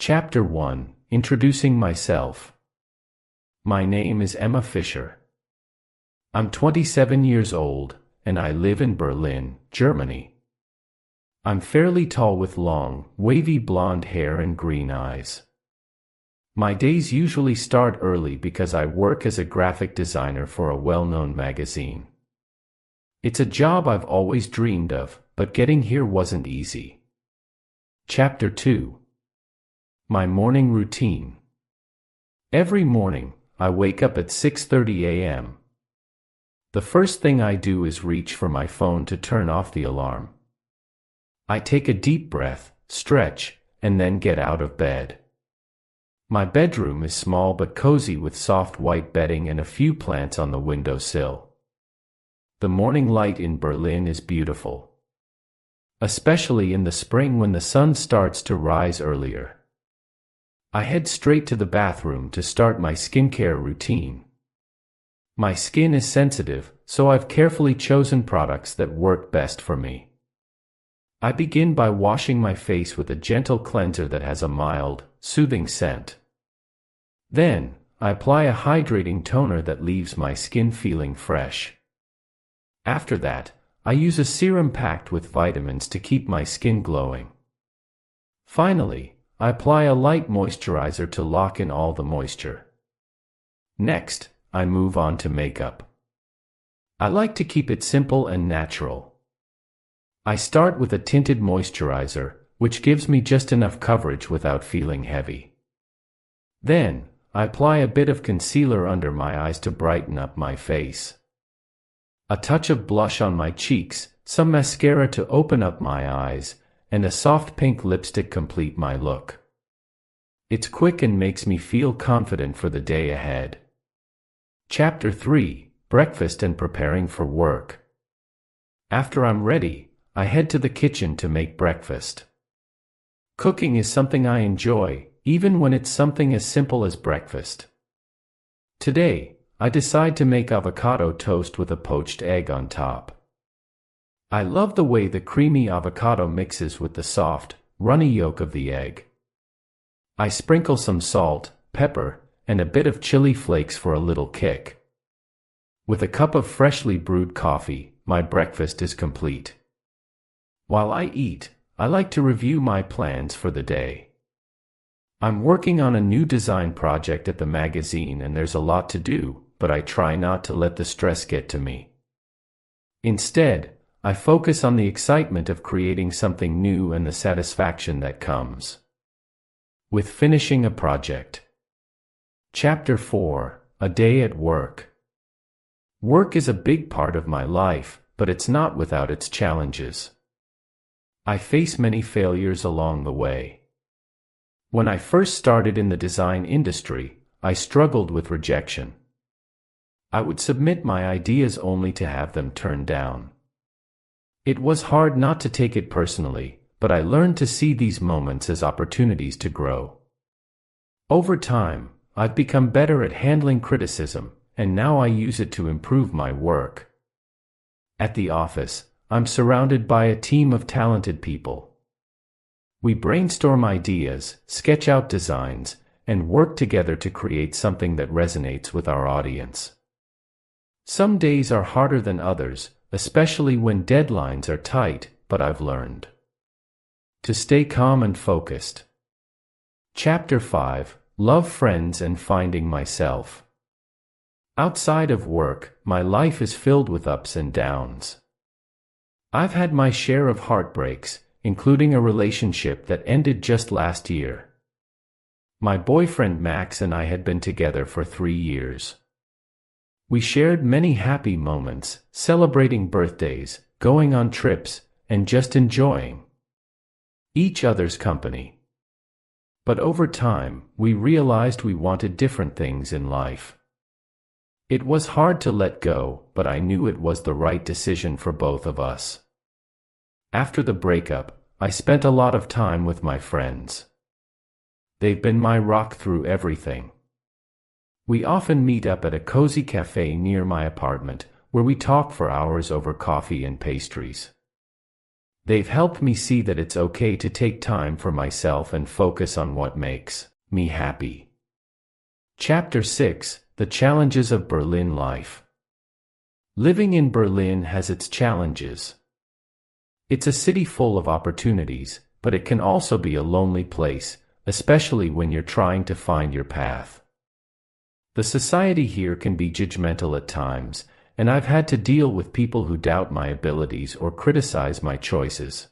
Chapter 1: Introducing Myself. My name is Emma Fischer. I'm 27 years old, and I live in Berlin, Germany. I'm fairly tall with long, wavy blonde hair and green eyes. My days usually start early because I work as a graphic designer for a well-known magazine. It's a job I've always dreamed of, but getting here wasn't easy. Chapter 2: My morning routine. Every morning, I wake up at 6:30 a.m. The first thing I do is reach for my phone to turn off the alarm. I take a deep breath, stretch, and then get out of bed. My bedroom is small but cozy with soft white bedding and a few plants on the windowsill. The morning light in Berlin is beautiful, especially in the spring when the sun starts to rise earlier. I head straight to the bathroom to start my skincare routine. My skin is sensitive, so I've carefully chosen products that work best for me. I begin by washing my face with a gentle cleanser that has a mild, soothing scent. Then, I apply a hydrating toner that leaves my skin feeling fresh. After that, I use a serum packed with vitamins to keep my skin glowing. Finally, I apply a light moisturizer to lock in all the moisture. Next, I move on to makeup. I like to keep it simple and natural. I start with a tinted moisturizer, which gives me just enough coverage without feeling heavy. Then, I apply a bit of concealer under my eyes to brighten up my face. A touch of blush on my cheeks, some mascara to open up my eyes, and a soft pink lipstick complete my look. It's quick and makes me feel confident for the day ahead. Chapter 3: Breakfast and Preparing for Work. After I'm ready, I head to the kitchen to make breakfast. Cooking is something I enjoy, even when it's something as simple as breakfast. Today, I decide to make avocado toast with a poached egg on top. I love the way the creamy avocado mixes with the soft, runny yolk of the egg. I sprinkle some salt, pepper, and a bit of chili flakes for a little kick. With a cup of freshly brewed coffee, my breakfast is complete. While I eat, I like to review my plans for the day. I'm working on a new design project at the magazine and there's a lot to do, but I try not to let the stress get to me. Instead, I focus on the excitement of creating something new and the satisfaction that comes with finishing a project. Chapter 4: A Day at Work. Work is a big part of my life, but it's not without its challenges. I face many failures along the way. When I first started in the design industry, I struggled with rejection. I would submit my ideas only to have them turned down. It was hard not to take it personally, but I learned to see these moments as opportunities to grow. Over time, I've become better at handling criticism, and now I use it to improve my work. At the office, I'm surrounded by a team of talented people. We brainstorm ideas, sketch out designs, and work together to create something that resonates with our audience. Some days are harder than others, especially when deadlines are tight, but I've learned to stay calm and focused. Chapter 5: Love, Friends, and Finding Myself. Outside of work, my life is filled with ups and downs. I've had my share of heartbreaks, including a relationship that ended just last year. My boyfriend Max and I had been together for 3 years. We shared many happy moments, celebrating birthdays, going on trips, and just enjoying each other's company. But over time, we realized we wanted different things in life. It was hard to let go, but I knew it was the right decision for both of us. After the breakup, I spent a lot of time with my friends. They've been my rock through everything. We often meet up at a cozy cafe near my apartment, where we talk for hours over coffee and pastries. They've helped me see that it's okay to take time for myself and focus on what makes me happy. Chapter 6: The Challenges of Berlin Life. Living in Berlin has its challenges. It's a city full of opportunities, but it can also be a lonely place, especially when you're trying to find your path. The society here can be judgmental at times, and I've had to deal with people who doubt my abilities or criticize my choices.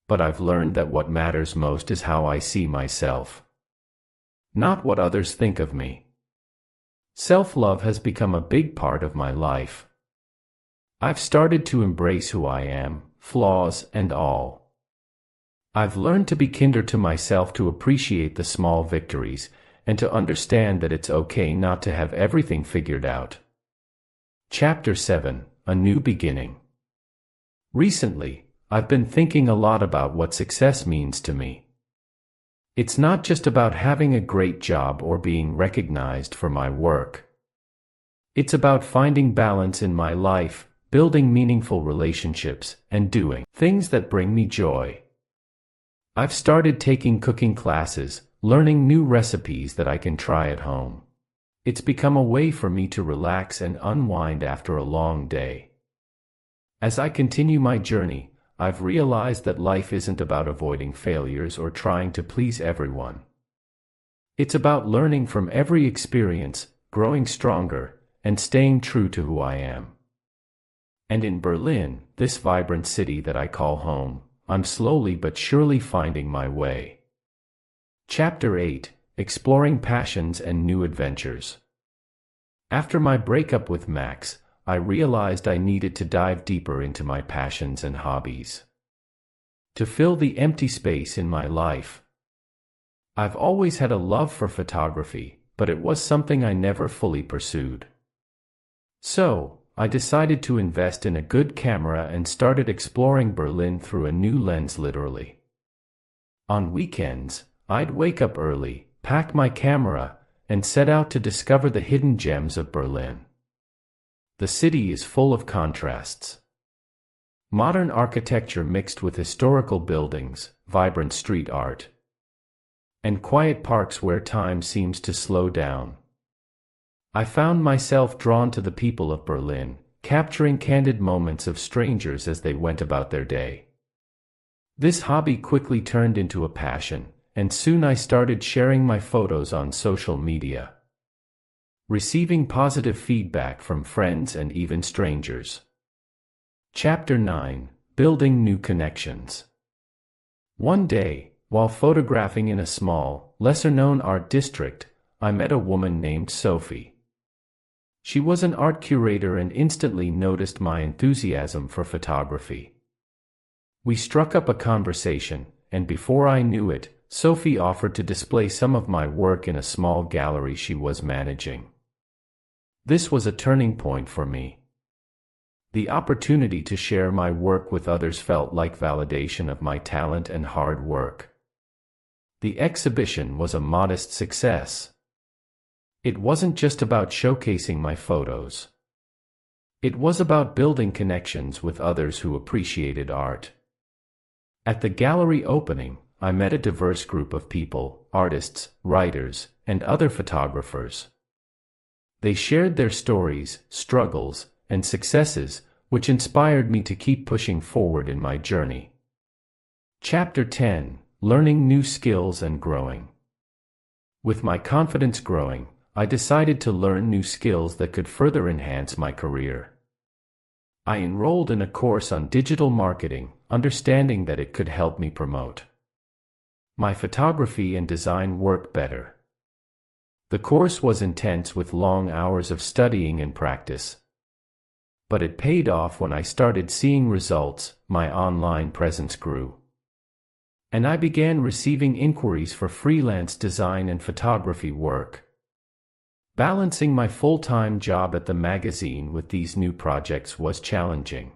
But I've learned that what matters most is how I see myself, not what others think of me. Self-love has become a big part of my life. I've started to embrace who I am, flaws and all. I've learned to be kinder to myself, to appreciate the small victories, and to understand that it's okay not to have everything figured out. Chapter 7: A New Beginning. Recently, I've been thinking a lot about what success means to me. It's not just about having a great job or being recognized for my work. It's about finding balance in my life, building meaningful relationships, and doing things that bring me joy. I've started taking cooking classes, learning new recipes that I can try at home. It's become a way for me to relax and unwind after a long day. As I continue my journey, I've realized that life isn't about avoiding failures or trying to please everyone. It's about learning from every experience, growing stronger, and staying true to who I am. And in Berlin, this vibrant city that I call home, I'm slowly but surely finding my way. Chapter 8: Exploring Passions and New Adventures. After my breakup with Max, I realized I needed to dive deeper into my passions and hobbies, to fill the empty space in my life. I've always had a love for photography, but it was something I never fully pursued. So, I decided to invest in a good camera and started exploring Berlin through a new lens, literally. On weekends, I'd wake up early, pack my camera, and set out to discover the hidden gems of Berlin. The city is full of contrasts. Modern architecture mixed with historical buildings, vibrant street art, and quiet parks where time seems to slow down. I found myself drawn to the people of Berlin, capturing candid moments of strangers as they went about their day. This hobby quickly turned into a passion, and soon I started sharing my photos on social media, receiving positive feedback from friends and even strangers. Chapter 9: Building New Connections. One day, while photographing in a small, lesser-known art district, I met a woman named Sophie. She was an art curator and instantly noticed my enthusiasm for photography. We struck up a conversation, and before I knew it, Sophie offered to display some of my work in a small gallery she was managing. This was a turning point for me. The opportunity to share my work with others felt like validation of my talent and hard work. The exhibition was a modest success. It wasn't just about showcasing my photos. It was about building connections with others who appreciated art. At the gallery opening, I met a diverse group of people, artists, writers, and other photographers. They shared their stories, struggles, and successes, which inspired me to keep pushing forward in my journey. Chapter 10: Learning New Skills and Growing. With my confidence growing, I decided to learn new skills that could further enhance my career. I enrolled in a course on digital marketing, understanding that it could help me promote my photography and design work better. The course was intense with long hours of studying and practice. But it paid off when I started seeing results. My online presence grew, and I began receiving inquiries for freelance design and photography work. Balancing my full-time job at the magazine with these new projects was challenging.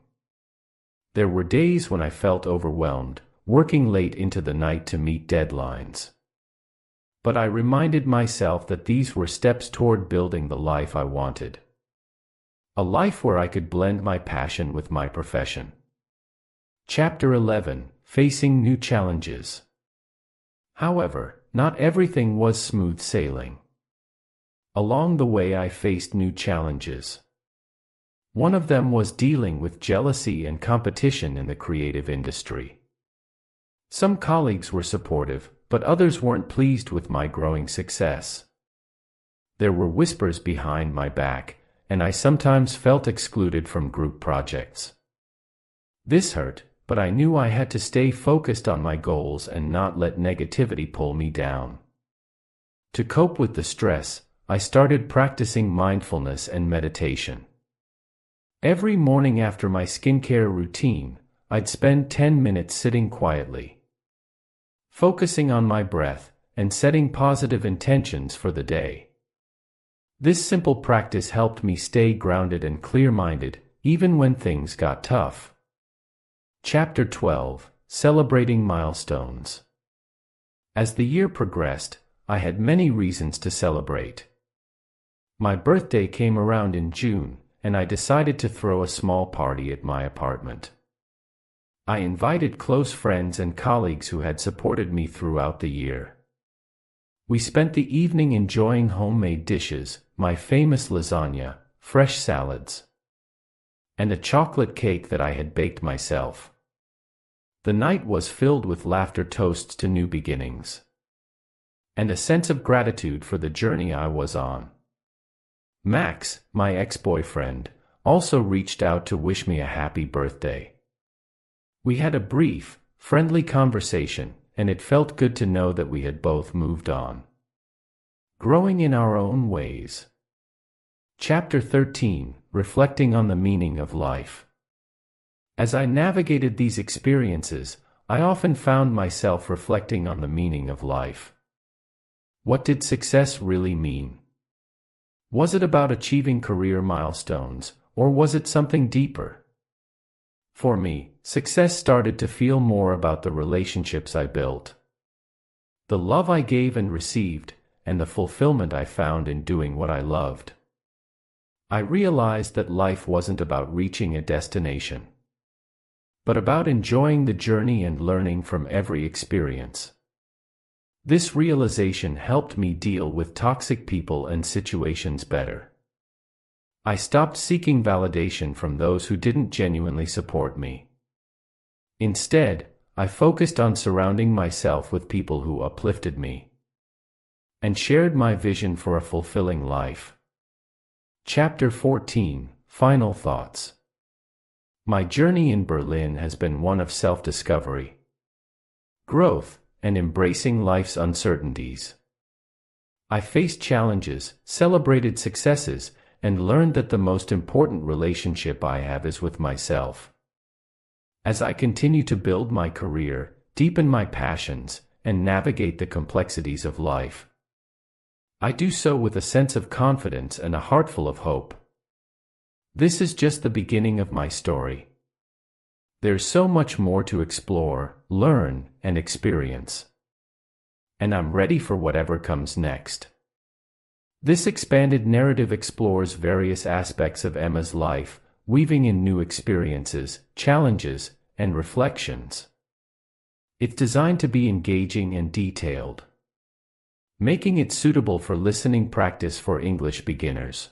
There were days when I felt overwhelmed, working late into the night to meet deadlines. But I reminded myself that these were steps toward building the life I wanted. A life where I could blend my passion with my profession. Chapter 11: Facing New Challenges. However, not everything was smooth sailing. Along the way I faced new challenges. One of them was dealing with jealousy and competition in the creative industry. Some colleagues were supportive, but others weren't pleased with my growing success. There were whispers behind my back, and I sometimes felt excluded from group projects. This hurt, but I knew I had to stay focused on my goals and not let negativity pull me down. To cope with the stress, I started practicing mindfulness and meditation. Every morning after my skincare routine, I'd spend 10 minutes sitting quietly, focusing on my breath and setting positive intentions for the day. This simple practice helped me stay grounded and clear-minded, even when things got tough. Chapter 12: Celebrating Milestones. As the year progressed, I had many reasons to celebrate. My birthday came around in June, and I decided to throw a small party at my apartment. I invited close friends and colleagues who had supported me throughout the year. We spent the evening enjoying homemade dishes, my famous lasagna, fresh salads, and a chocolate cake that I had baked myself. The night was filled with laughter, toasts to new beginnings, and a sense of gratitude for the journey I was on. Max, my ex-boyfriend, also reached out to wish me a happy birthday. We had a brief, friendly conversation, and it felt good to know that we had both moved on, growing in our own ways. Chapter 13: Reflecting on the Meaning of Life. As I navigated these experiences, I often found myself reflecting on the meaning of life. What did success really mean? Was it about achieving career milestones, or was it something deeper? For me, success started to feel more about the relationships I built, the love I gave and received, and the fulfillment I found in doing what I loved. I realized that life wasn't about reaching a destination, but about enjoying the journey and learning from every experience. This realization helped me deal with toxic people and situations better. I stopped seeking validation from those who didn't genuinely support me. Instead, I focused on surrounding myself with people who uplifted me and shared my vision for a fulfilling life. Chapter 14: Final Thoughts. My journey in Berlin has been one of self-discovery, growth, and embracing life's uncertainties. I faced challenges, celebrated successes, and learned that the most important relationship I have is with myself. As I continue to build my career, deepen my passions, and navigate the complexities of life, I do so with a sense of confidence and a heart full of hope. This is just the beginning of my story. There's so much more to explore, learn, and experience, and I'm ready for whatever comes next. This expanded narrative explores various aspects of Emma's life, weaving in new experiences, challenges, and reflections. It's designed to be engaging and detailed, making it suitable for listening practice for English beginners.